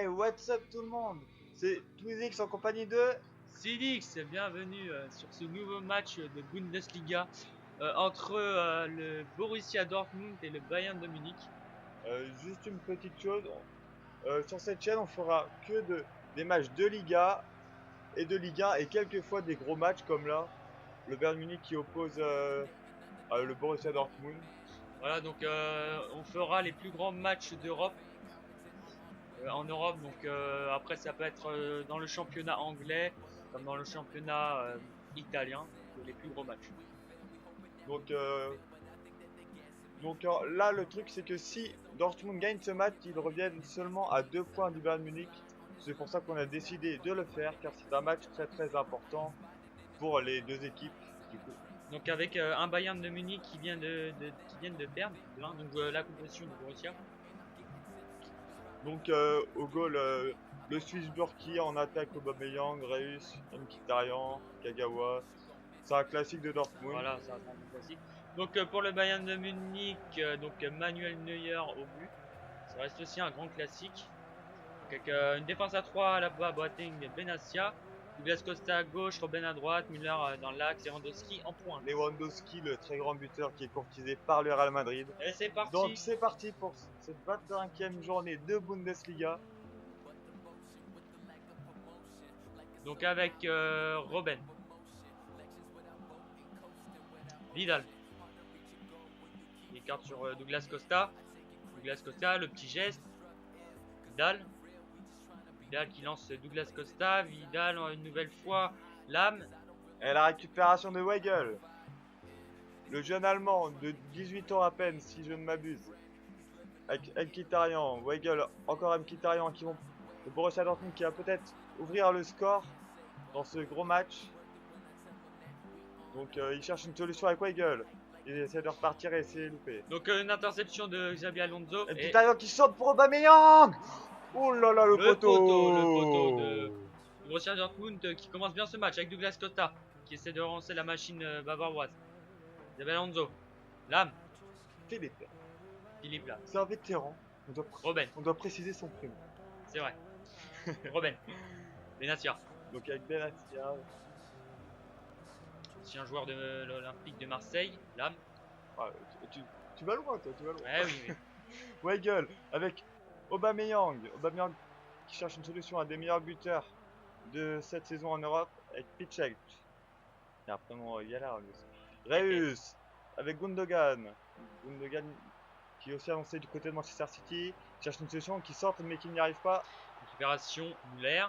Hey, what's up tout le monde? C'est Twizix en compagnie de... Sidix, bienvenue sur ce nouveau match de Bundesliga entre le Borussia Dortmund et le Bayern de Munich. Juste une petite chose, sur cette chaîne on fera des matchs de Liga et de Ligue 1 et quelquefois des gros matchs comme là, le Bayern Munich qui oppose le Borussia Dortmund. Voilà, donc on fera les plus grands matchs d'Europe en Europe. Donc après, ça peut être dans le championnat anglais comme dans le championnat italien, les plus gros matchs. Donc là le truc c'est que si Dortmund gagne ce match, ils reviennent seulement à 2 points du Bayern Munich. C'est pour ça qu'on a décidé de le faire car c'est un match très important pour les deux équipes du coup. Donc avec un Bayern de Munich qui vient de perdre, donc la composition du Borussia. Donc au goal, le Suisse Burki, en attaque Aubameyang, Reus, Mkhitaryan, Kagawa. C'est un classique de Dortmund. Voilà, c'est un classique. Donc pour le Bayern de Munich, donc Manuel Neuer au but. Ça reste aussi un grand classique. Donc, avec une défense à 3 là-bas, Boateng, Benassia. Douglas Costa à gauche, Robben à droite, Müller dans l'axe, Lewandowski en pointe. Lewandowski, le très grand buteur qui est courtisé par le Real Madrid. Et c'est parti. Donc c'est parti pour cette 25e journée de Bundesliga. Donc avec Robben, Vidal, il écarte sur Douglas Costa. Douglas Costa, le petit geste. Vidal qui lance Douglas Costa. Vidal une nouvelle fois. Lame. Et la récupération de Weigl. Le jeune Allemand de 18 ans à peine, si je ne m'abuse. Avec Mkhitaryan, Weigl, encore Mkhitaryan qui vont... Le Borussia Dortmund qui va peut-être ouvrir le score dans ce gros match. Donc il cherche une solution avec Weigl. Il essaie de repartir et c'est loupé. Donc une interception de Xabi Alonso. Et Mkhitaryan qui saute pour Aubameyang. Oh là là, le poteau de Borussia Dortmund qui commence bien ce match avec Douglas Costa qui essaie de relancer la machine bavaroise. Xabi Alonso. Lame. Philippe Lame. C'est un vétéran. Robben. On doit préciser son prénom. C'est vrai. Robben. Benassia. Donc avec Benassia. C'est un joueur de l'Olympique de Marseille. Lame. Ah, tu vas loin toi, tu vas loin. Ouais, oui. Weigl avec Aubameyang qui cherche une solution à des meilleurs buteurs de cette saison en Europe avec Piszczek. Il y a vraiment galère. Reus avec Gundogan qui est aussi annoncé du côté de Manchester City, cherche une solution qui sort mais qui n'y arrive pas. Récupération Müller.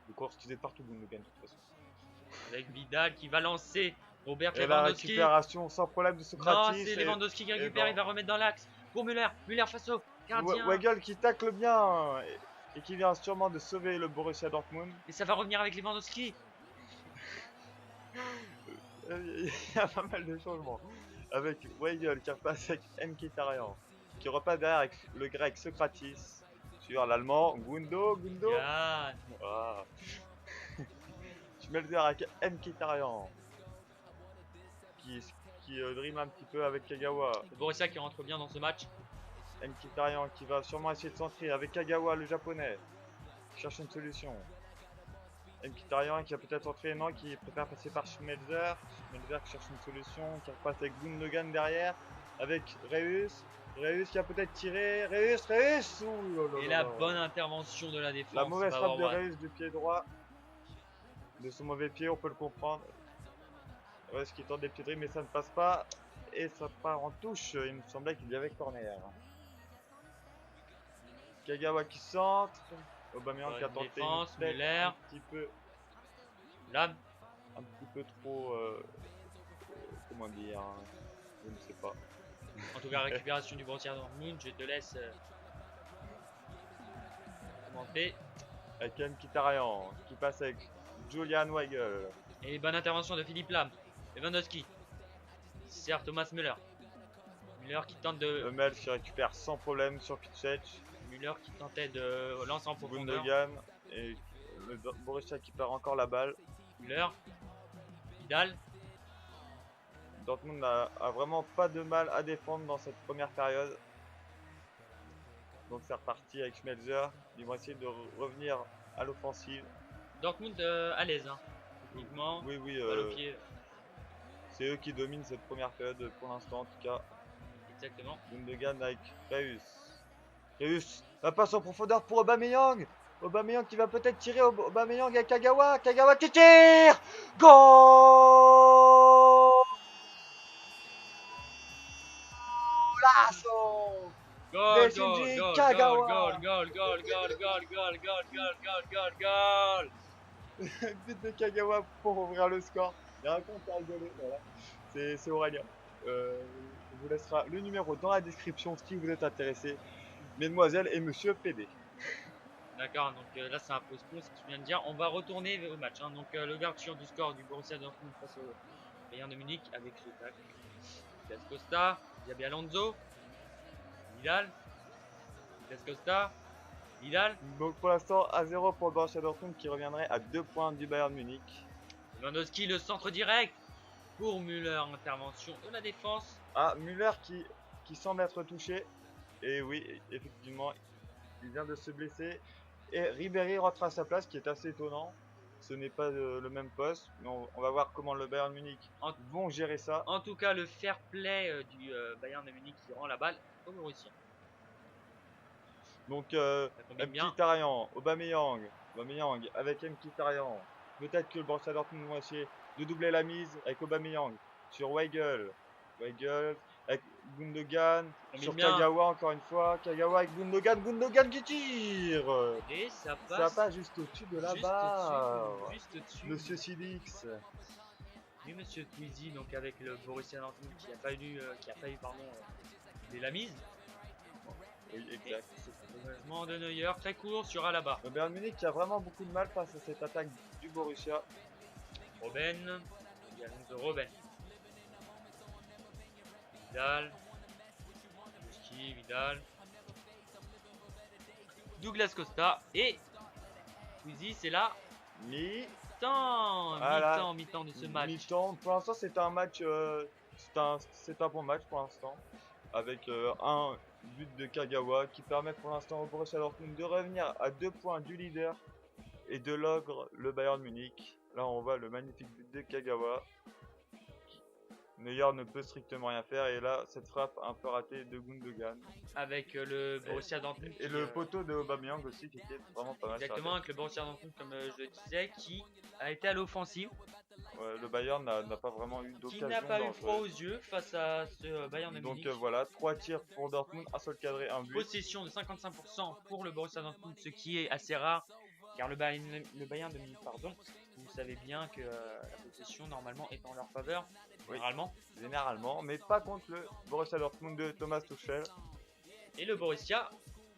Le course qui est partout Gundogan de toute façon. Avec Vidal qui va lancer Robert et Lewandowski. La récupération sans problème de Socrates. Non, c'est Lewandowski qui récupère, il va remettre dans l'axe pour Müller. Müller face au gardien. Weigl qui tacle bien et qui vient sûrement de sauver le Borussia Dortmund. Et ça va revenir avec Lewandowski. Il y a pas mal de changements. Avec Weigl qui repasse avec Mkhitaryan, qui repasse derrière avec le grec Socrates, sur l'allemand Gundo. Ah. Schmelzer avec Mkhitaryan, qui dribble un petit peu avec Kagawa. Le Borussia qui rentre bien dans ce match. Mkhitaryan qui va sûrement essayer de centrer avec Kagawa le japonais, qui cherche une solution. Mkhitaryan qui a peut-être entré, non, qui préfère passer par Schmelzer. Schmelzer qui cherche une solution, qui repasse avec Gundogan derrière, avec Reus qui a peut-être tiré. Reus Et la bonne intervention de la défense. La mauvaise frappe de Reus du pied droit. De son mauvais pied, on peut le comprendre. Reus qui tente des petits dribbles mais ça ne passe pas. Et ça part en touche, il me semblait qu'il y avait corner. Kagawa qui centre. Aubameyang qui a tenté défense, Müller. un petit peu. Lame. Un petit peu trop. Comment dire, je ne sais pas. En tout cas, récupération du Borussia Dortmund. Je te laisse commenter. Avec Mkhitaryan qui passe avec Julian Weigl. Et bonne intervention de Philippe Lame. Lewandowski. Sert Thomas Müller. Müller qui tente de. Hummels qui récupère sans problème sur Piszczek. Müller qui tentait de lancer en profondeur. Gundogan et le Borussia qui perd encore la balle. Müller. Vidal. Dortmund a vraiment pas de mal à défendre dans cette première période. Donc c'est reparti avec Schmelzer. Ils vont essayer de revenir à l'offensive. Dortmund à l'aise, hein. Techniquement, Oui, oui, balle au pied, c'est eux qui dominent cette première période pour l'instant en tout cas. exactement. Gundogan avec Reus. Reus, la passe en profondeur pour Aubameyang. Aubameyang qui va peut-être tirer. Aubameyang avec Kagawa. Kagawa qui tire. Golazo Goal, de goal, Shinji goal, goal, Kagawa. goal, goal, goal, goal, goal, goal, goal, goal, goal, goal, goal. But de Kagawa pour ouvrir le score. Il y a un compte à rigoler, voilà. C'est Aurélien. On vous laissera le numéro dans la description si vous êtes intéressé. Mesdemoiselles et monsieur PD. D'accord, donc là c'est un peu clos ce que tu viens de dire. On va retourner au match, hein. Donc l'ouverture du score du Borussia Dortmund face au Bayern de Munich avec ce tac. Douglas Costa, Xabi Alonso, Vidal, Douglas Costa, Vidal, Donc pour l'instant, à 0 pour le Borussia Dortmund qui reviendrait à 2 points du Bayern Munich. Lewandowski, le centre direct pour Müller, intervention de la défense. Ah, Müller qui semble être touché. Et oui, effectivement, il vient de se blesser. Et Ribéry rentre à sa place, qui est assez étonnant. Ce n'est pas le même poste, mais on va voir comment le Bayern Munich vont gérer ça. En tout cas, le fair play du Bayern de Munich qui rend la balle au Borussia. Donc, combine bien. Mkhitaryan, Aubameyang avec Mkhitaryan. Peut-être que le Borussia Dortmund va essayer de doubler la mise avec Aubameyang sur Weigl. Weigl avec Gundogan sur bien. Kagawa encore une fois. Kagawa avec Gundogan. Gundogan qui tire. Et ça Ça passe juste au-dessus de la barre. Juste au-dessus. Monsieur Silix. Oui, monsieur Twizy, donc avec le Borussia Dortmund qui a failli doubler la mise. Oui, exact. Engagement de Neuer, très court sur Alaba. Le Bayern Munich qui a vraiment beaucoup de mal face à cette attaque du Borussia. Robben, il y a donc de Robben. Vidal, Vidal, Douglas Costa et Twizy, c'est là. Mi-temps, Voilà. mi-temps de ce match. Mi-temps. Pour l'instant, c'est un match, c'est un bon match pour l'instant, avec un but de Kagawa qui permet pour l'instant au Borussia Dortmund de revenir à 2 points du leader et de l'ogre, le Bayern Munich. Là, on voit le magnifique but de Kagawa. Neuer ne peut strictement rien faire et là, cette frappe un peu ratée de Gundogan. Avec le Borussia Dortmund. Et le poteau de Aubameyang aussi qui était vraiment pas mal. Exactement, avec le Borussia Dortmund, comme je le disais, qui a été à l'offensive. Ouais, le Bayern n'a pas vraiment eu d'occasion. Qui n'a pas eu froid aux yeux face à ce Bayern de Munich. Donc voilà, 3 tirs pour Dortmund, un seul cadré, un but. Possession de 55% pour le Borussia Dortmund, ce qui est assez rare, car le Bayern de Munich, pardon, vous savez bien que la possession normalement est en leur faveur, généralement. Oui, généralement, mais pas contre le Borussia Dortmund de Thomas Tuchel. Et le Borussia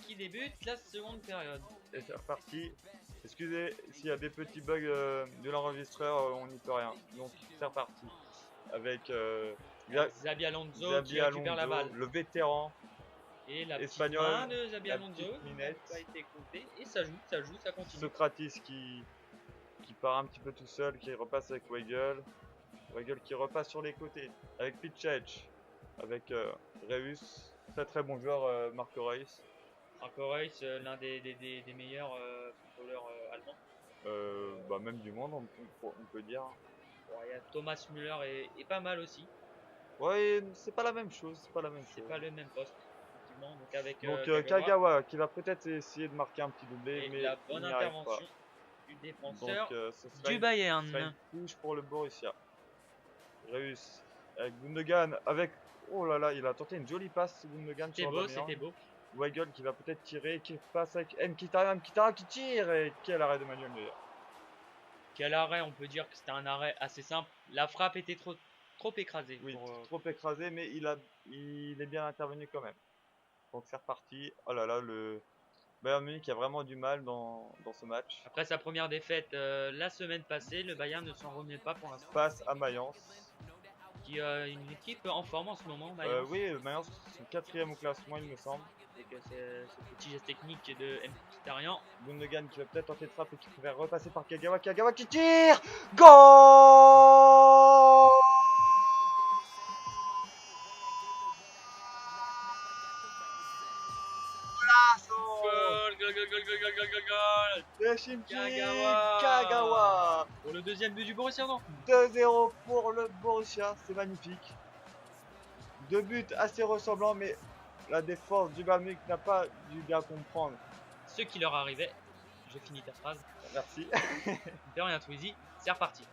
qui débute la seconde période. Et c'est reparti. Excusez s'il y a des petits bugs de l'enregistreur, on n'y peut rien. Donc c'est reparti. Avec Xabi Alonso qui récupère la balle. Le vétéran. Et la espagnol, petite main de Xabi Alonso qui n'a minette. pas été comptée. Et ça joue, ça continue. Socrates qui part un petit peu tout seul, qui repasse avec Weigl. Weigl qui repasse sur les côtés avec Piszczek, avec Reus. Très bon joueur, Marco Reus. Marco Reus, l'un des meilleurs footballeurs allemands. Bah même du monde, on peut dire. Bon, il y a Thomas Müller est pas mal aussi. Ouais, c'est pas la même chose, c'est pas la même C'est chose. pas le même poste, effectivement. Donc avec Kagawa qui va peut-être essayer de marquer un petit doublé, et mais la bonne il n'y arrive intervention pas. du défenseur Donc, du Bayern. Ce sera une touche pour le Borussia. Reus avec Gundogan, avec... Oh là là, il a tenté une jolie passe Gundogan sur Aubameyang. C'était beau. Weigl qui va peut-être tirer, qui passe avec Mkhitaryan qui tire, et quel arrêt de Manuel Neuer. Quel arrêt, on peut dire que c'était un arrêt assez simple. La frappe était trop écrasée. Oui, trop écrasé, mais il est bien intervenu quand même. Donc c'est reparti. Oh là là, le Bayern Munich a vraiment du mal dans ce match. Après sa première défaite la semaine passée, le Bayern ne s'en remet pas pour l'instant. Face à Mayence. Qui a une équipe en forme en ce moment, Mayence. Oui, Mayence, c'est 4ème au classement, il me semble. Avec ce petit geste technique de Mkhitaryan. Gundogan qui va peut-être tenter de frapper et qui préfère repasser par Kagawa. Kagawa qui tire. Goal! gol. Shimchi Kagawa. Kagawa. Pour le deuxième but du Borussia Dortmund. 2-0 pour le Borussia, c'est magnifique. Deux buts assez ressemblants, mais la défense du Bayern Munich n'a pas dû bien comprendre. Ce qui leur arrivait, je finis ta phrase. Merci. De rien, Twizy, c'est reparti.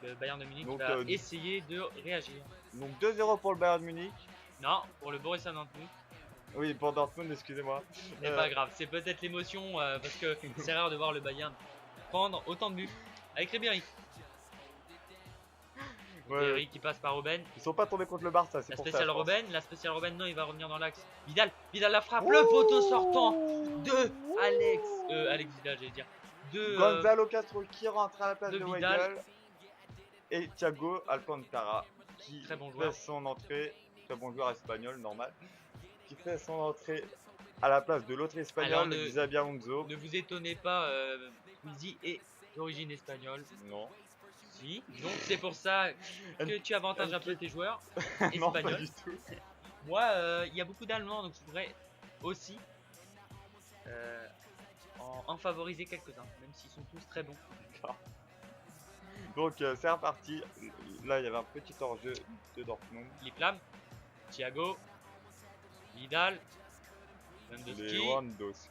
Le Bayern de Munich Donc, va essayer de réagir. Donc 2-0 pour le Bayern Munich. Non, pour le Borussia Dortmund. Oui, pour Dortmund, excusez-moi. Ce n'est pas grave, c'est peut-être l'émotion parce que c'est rare de voir le Bayern prendre autant de buts. Avec Ribéry. Ribéry qui passe par Robben. Ils sont pas tombés contre le Barça, c'est La pour spéciale ça. Robben, la spéciale Robben, non, il va revenir dans l'axe. Vidal la frappe, le poteau sortant de Alex Vidal, j'allais dire. De Gonzalo Castro qui rentre à la place de de Vidal. Weigl. Et Thiago Alcantara qui Très bon fait joueur. son entrée, très bon joueur espagnol, normal, qui fait son entrée à la place de l'autre espagnol, Xabi Alonso. Ne vous étonnez pas, Twizy est d'origine espagnole. Non. Si. Donc c'est pour ça que tu avantages un peu tes joueurs Non, pas espagnols. du tout. Moi, il y a beaucoup d'Allemands, donc je pourrais aussi en favoriser quelques-uns, même s'ils sont tous très bons. Donc c'est reparti. Là, il y avait un petit hors-jeu de Dortmund. Philippe Lam, Thiago, Vidal, Lewandowski, Lewandowski.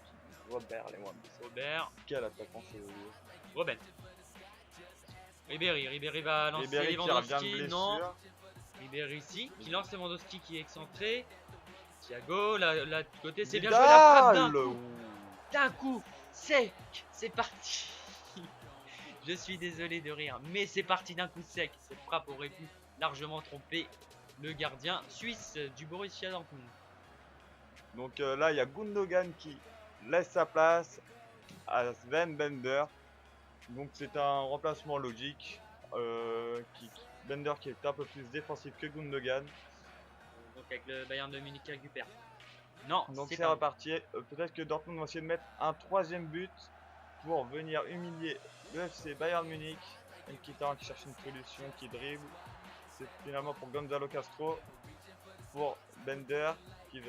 Robert Lewandowski. Robert, Quel attaquant c'est Robben. Ribéry va lancer Ribéry qui revient de Lewandowski, blessure. non. Ribéry ici, qui lance Lewandowski qui est excentré. Thiago, là de côté, c'est bien joué, la frappe d'un coup sec, c'est parti. Je suis désolé de rire, mais c'est parti d'un coup sec. Cette frappe aurait pu largement tromper le gardien suisse du Borussia Dortmund. Donc là, il y a Gundogan qui laisse sa place à Sven Bender. Donc c'est un remplacement logique. Bender qui est un peu plus défensif que Gundogan. Donc avec le Bayern de Munich qui récupère. Non, Donc c'est c'est pas reparti. Peut-être que Dortmund va essayer de mettre un troisième but pour venir humilier le FC Bayern Munich. Mkhitaryan qui cherche une solution, qui dribble. C'est finalement pour Gonzalo Castro. Pour Bender qui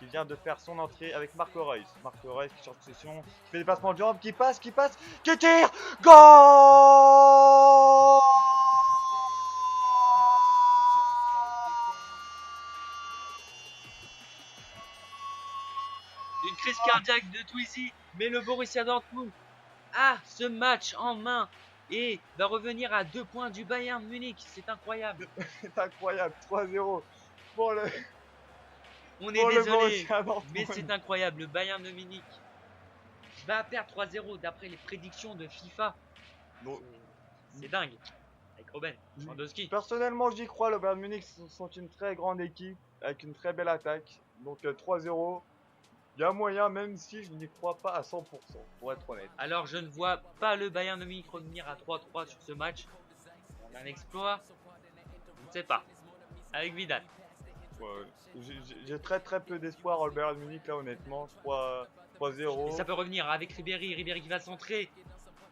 vient de faire son entrée avec Marco Reus. Marco Reus qui cherche une solution, qui fait des passements de jambes, qui passe, qui tire. Goal! Une crise cardiaque de Twizy, mais le Borussia Dortmund a ce match en main et va revenir à 2 points du Bayern Munich. C'est incroyable. C'est incroyable, 3-0 pour le. On est désolé, mais c'est c'est incroyable. Le Bayern de Munich va perdre 3-0 d'après les prédictions de FIFA. C'est dingue. Avec Robben, Lewandowski. Personnellement, j'y crois. Le Bayern Munich sont une très grande équipe avec une très belle attaque. Donc 3-0. Il y a moyen, même si je n'y crois pas à 100%, pour être honnête. Alors je ne vois pas le Bayern de Munich revenir à 3-3 sur ce match. Un exploit, je ne sais pas. Avec Vidal. Ouais, j'ai très peu d'espoir au Bayern Munich là, honnêtement. 3-0. Et ça peut revenir avec Ribéry qui va centrer.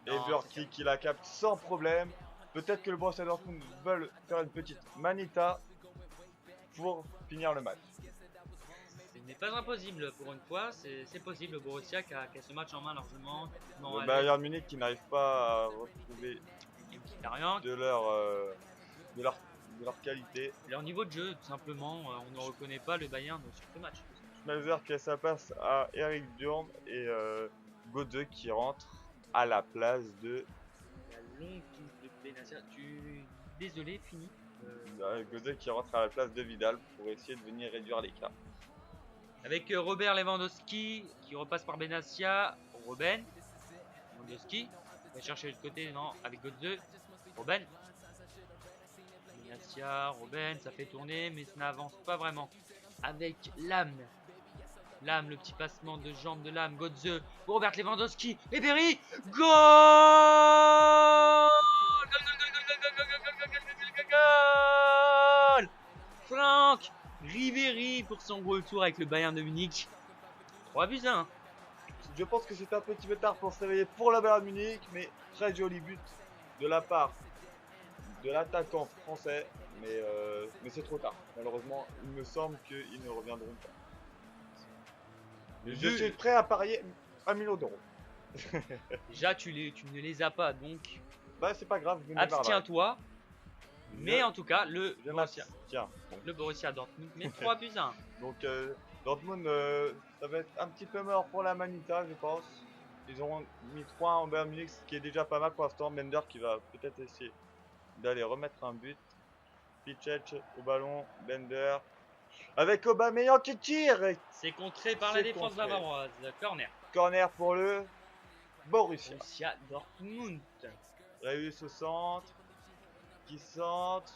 Et Wörthling qui la capte sans problème. Peut-être que le Borussia Dortmund veulent faire une petite manita pour finir le match. Ce n'est pas impossible pour une fois, c'est possible. Le Borussia qui a ce match en main largement. Le Bayern Munich qui n'arrive pas à retrouver de leur qualité. Leur niveau de jeu, tout simplement, on ne reconnaît pas le Bayern sur ce match. Schmelzer qui laisse sa place à Eric Durm et Götze qui rentre à la place de. La longue touche de Benassia. Désolé, fini. Götze qui rentre à la place de Vidal pour essayer de venir réduire l'écart. Avec Robert Lewandowski qui repasse par Benassia. Robben. Lewandowski. Va chercher le côté, non, avec Götze. Robben. Benassia, Robben, ça fait tourner, mais ça n'avance pas vraiment. Avec Lam, le petit passement de jambes de Lam, Götze, pour Robert Lewandowski, Ribéry, goal! Goal! Franck Ribéry pour son retour avec le Bayern de Munich. 3-1. Je pense que c'est un petit peu tard pour se réveiller pour le Bayern Munich, mais très joli but de la part de l'attaquant français, mais c'est trop tard. Malheureusement, il me semble qu'ils ne reviendront pas. Je suis prêt à parier 1 million d'euros. Déjà, tu ne les as pas, donc Bah, c'est pas grave, venez par là. abstiens-toi. Mais Je- en tout cas, le je Borussia, m'abstiens. le Borussia Dortmund met 3 buts à 1. Donc, Dortmund, ça va être un petit peu mort pour la Manita, je pense. Ils auront mis 3 en Bayern Munich, ce qui est déjà pas mal pour l'instant. Bender qui va peut-être essayer d'aller remettre un but. Pichech au ballon, Bender. Avec Aubameyang qui tire et C'est contré par la C'est défense contré. bavaroise. Corner. corner pour le Borussia. Borussia Dortmund. Reus au centre, qui centre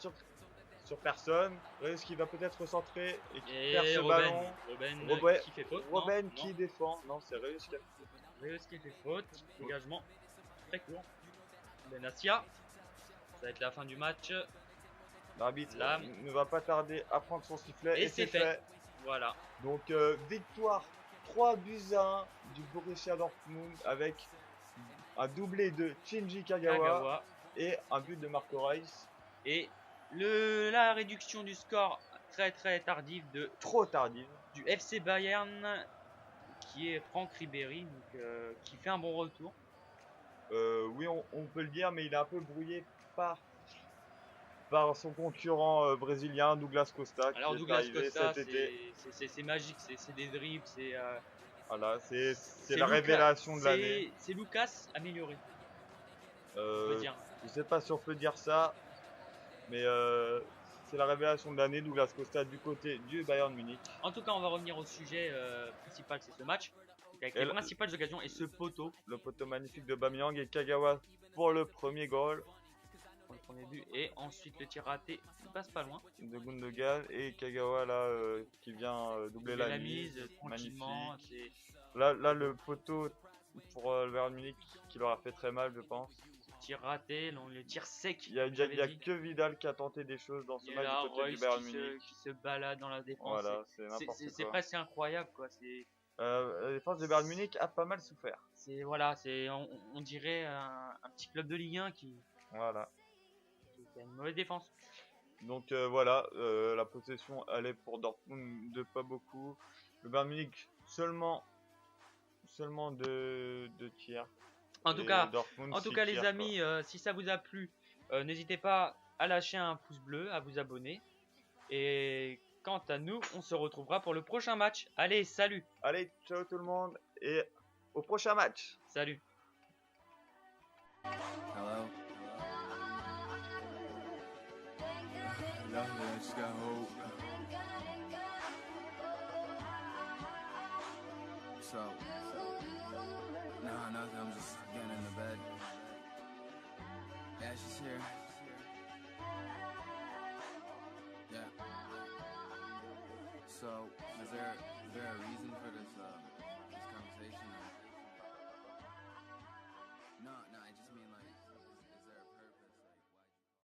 sur personne. Reus qui va peut-être recentrer et qui perd Et ce ballon. Robben qui fait faute. non, Robben non. qui défend. Non, c'est Reus qui a Reus qui fait faute. Dégagement très court. Benassia. Ça va être la fin du match. L'arbitre Là. ne va pas tarder à prendre son sifflet. Et c'est fait. Voilà. Donc, victoire 3 buts à 1 du Borussia Dortmund avec un doublé de Shinji Kagawa, Kagawa. et un but de Marco Reus. Et la réduction du score très très tardive Trop tardive. du FC Bayern qui est Franck Ribéry donc, qui fait un bon retour. Oui, on peut le dire, mais il est un peu brouillé par son concurrent brésilien Douglas Costa. Alors qui est Douglas arrivé Costa cet été. c'est magique, c'est des dribbles, Voilà, c'est la Lucas- révélation de l'année. c'est Lucas amélioré, on peut dire. Je sais pas si on peut dire ça, mais c'est la révélation de l'année, Douglas Costa du côté du Bayern Munich. En tout cas, on va revenir au sujet principal, c'est ce match. Donc, avec Et les là- principales occasions et ce poteau Le poteau magnifique de Bamiyang et Kagawa pour le premier goal pour le premier but. Et ensuite, le tir raté, il passe pas loin. de Gundogan et Kagawa là qui vient doubler Il y a la mise. tranquillement. Magnifique. Là, le poteau pour le Bayern Munich qui leur a fait très mal, je pense. Tir raté, le tir sec. Il y a j'avais dit. que Vidal qui a tenté des choses dans ce Il y a match là du côté Reus du Bayern qui Munich. qui se balade dans la défense. Voilà, c'est n'importe C'est quoi. presque incroyable quoi. La défense du Bayern Munich a pas mal souffert. Voilà, on dirait un petit club de Ligue 1 qui Voilà. a une mauvaise défense. Donc voilà, la possession elle est pour Dortmund de pas beaucoup. Le Bayern Munich seulement de tirs. En tout Et cas, Dortmund, En tout six cas, les tirs, amis, si ça vous a plu, n'hésitez pas à lâcher un pouce bleu, à vous abonner. Et quant à nous, on se retrouvera pour le prochain match. Allez, salut! quoi. Allez, ciao tout le monde et au prochain match. Salut! Hello? Nothing, I just got hope. So, nah, nothing, I'm just getting into bed. Yeah, she's here. Yeah. So, is there a reason for this conversation? No, I just mean like...